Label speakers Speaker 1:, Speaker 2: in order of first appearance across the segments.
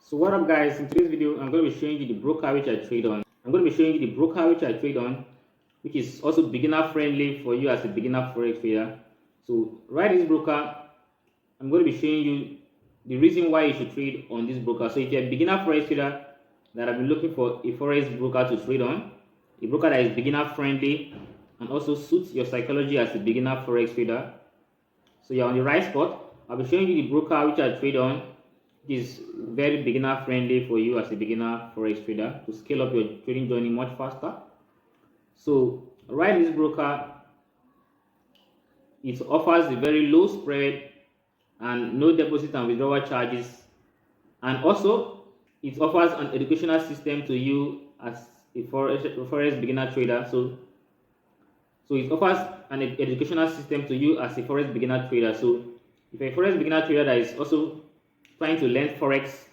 Speaker 1: So what up guys, in today's video I'm going to be showing you the broker which I trade on. I'm going to be showing you the broker which I trade on, which is also beginner friendly for you as a beginner forex trader. So right, this broker, I'm going to be showing you the reason why you should trade on this broker. So if you're a beginner forex trader that have been looking for a forex broker to trade on, a broker that is beginner friendly and also suits your psychology as a beginner forex trader, so you're on the right spot. I'll be showing you the broker which I trade on. It is very beginner friendly for you as a beginner forex trader to scale up your trading journey much faster. So right, this broker, it offers a very low spread and no deposit and withdrawal charges, and also it offers an educational system to you as a forex beginner trader. So it offers an educational system to you as a forex beginner trader. So if you're a forex beginner trader that is also trying to learn forex,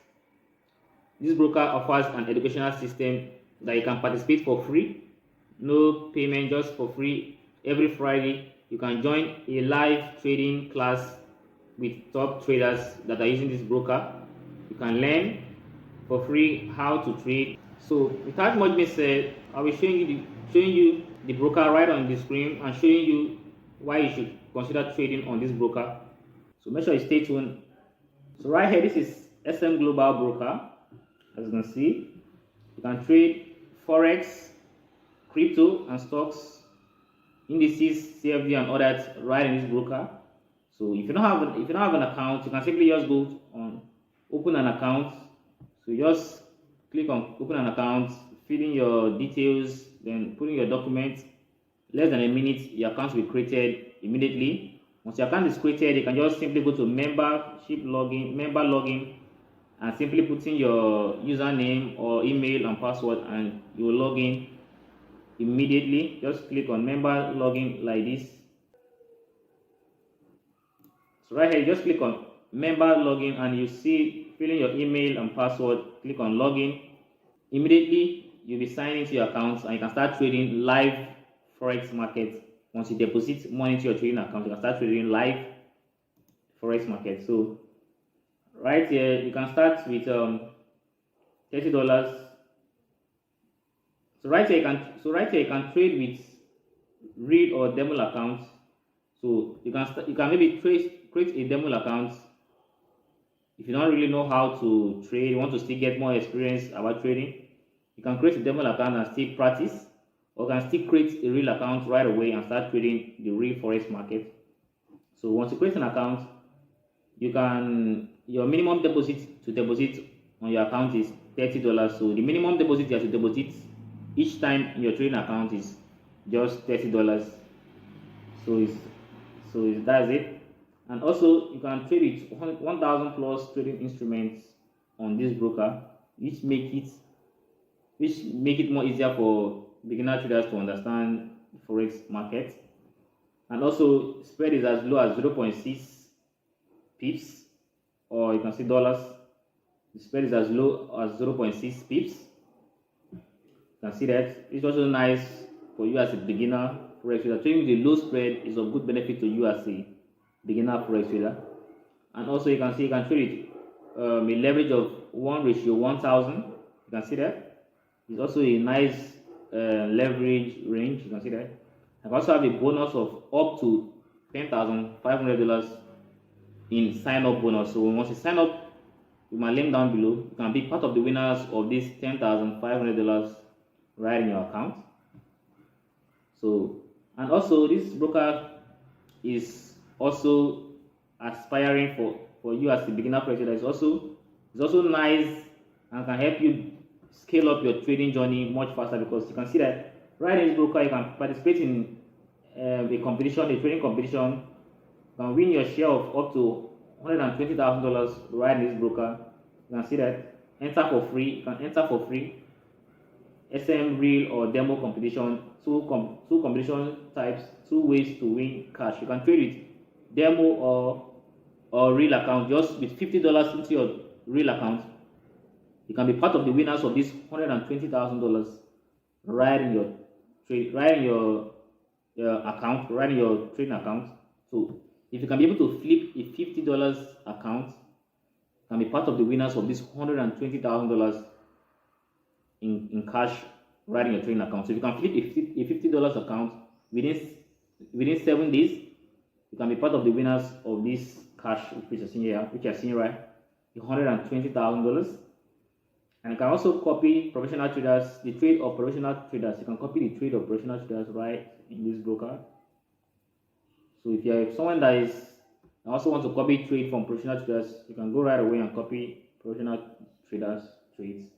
Speaker 1: this broker offers an educational system that you can participate for free, no payment, just for free. Every Friday you can join a live trading class with top traders that are using this broker. You can learn for free how to trade. So without much being said, I'll be showing you the broker right on the screen and showing you why you should consider trading on this broker. So make sure you stay tuned. So right here, this is SM Global Broker. As you can see, you can trade forex, crypto and stocks, indices, CFD and others right in this broker. So if you don't have an account, you can simply just go on open an account. So you just click on open an account, fill in your details, then put in your documents. Less than a minute, your account will be created immediately. Once your account is created, you can just simply go to member login, and simply put in your username or email and password, and you will log in immediately. Just click on member login like this. So right here, you just click on member login and you see fill in your email and password. Click on login. Immediately you'll be signing into your accounts and you can start trading live forex market. Once you deposit money into your trading account, you can start trading live forex market. So right here you can start with $30. So right here you can trade with real or demo accounts. So you can maybe create a demo account. If you don't really know how to trade, you want to still get more experience about trading, you can create a demo account and still practice, or can still create a real account right away and start trading the real forex market. So once you create an account, your minimum deposit to deposit on your account is $30. So the minimum deposit you have to deposit each time in your trading account is just $30. That's it. And also you can trade with 1,000 plus trading instruments on this broker, which make it more easier for beginner traders to understand the forex market. And also spread is as low as 0.6 pips, or you can see dollars. The spread is as low as 0.6 pips. You can see that. It's also nice for you as a beginner forex trader. Trading with a low spread is of good benefit to you as a beginner forex trader. And also you can see you can trade with a leverage of 1:1000. You can see that. It's also a nice leverage range. You can see that. I also have a bonus of up to $10,500 in sign-up bonus. So once you sign up with my link down below, you can be part of the winners of this $10,500 right in your account. So, and also this broker is also aspiring for you as a beginner trader. It's also nice and can help you scale up your trading journey much faster, because you can see that right in this broker you can participate in a trading competition. You can win your share of up to $120,000 right in this broker. You can see that. Enter for free. You can enter for free. SM real or demo competition. Two competition types. Two ways to win cash. You can trade with demo or real account. Just with $50 into your real account, you can be part of the winners of this $120,000 right in your trade, right in your account, right in your trading account. So if you can be able to flip a $50 account can be part of the winners of this $120,000 in cash right in your trading account. So if you can flip a $50 account within 7 days, you can be part of the winners of this cash which you're seeing here, which you're seeing right, the $120,000. And you can also copy professional traders, the trade of professional traders. You can copy the trade of professional traders right in this broker. So if you're someone that is also want to copy trade from professional traders, you can go right away and copy professional traders trades.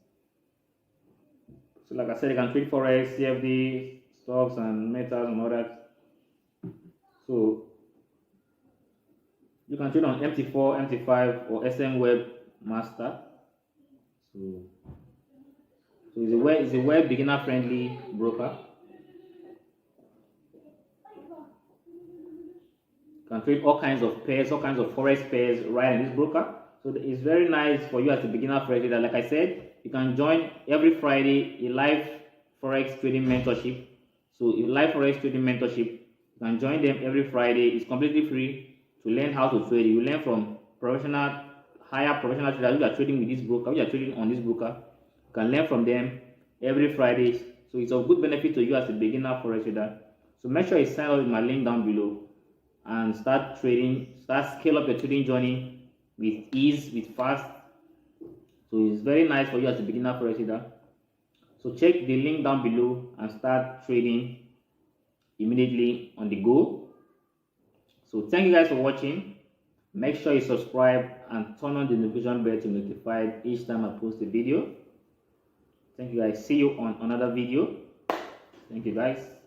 Speaker 1: So like I said, you can trade forex, CFD, stocks and metals and all that. So you can trade on MT4, MT5 or SM Web Master. So it's a web beginner friendly broker. You can trade all kinds of pairs, all kinds of forex pairs right in this broker. So it's very nice for you as a beginner forex trader. Like I said, you can join every Friday a live forex trading mentorship. So a live forex trading mentorship, you can join them every Friday. It's completely free to learn how to trade. You learn from higher professional traders who are trading with this broker, who are trading on this broker. You can learn from them every Friday. So it's of good benefit to you as a beginner forex trader. So make sure you sign up with my link down below and start trading, scale up your trading journey with ease, with fast. So it's very nice for you as a beginner forex trader. So check the link down below and start trading immediately on the go. So thank you guys for watching. Make sure you subscribe and turn on the notification bell to be notified each time I post a video. Thank you guys. See you on another video. Thank you guys.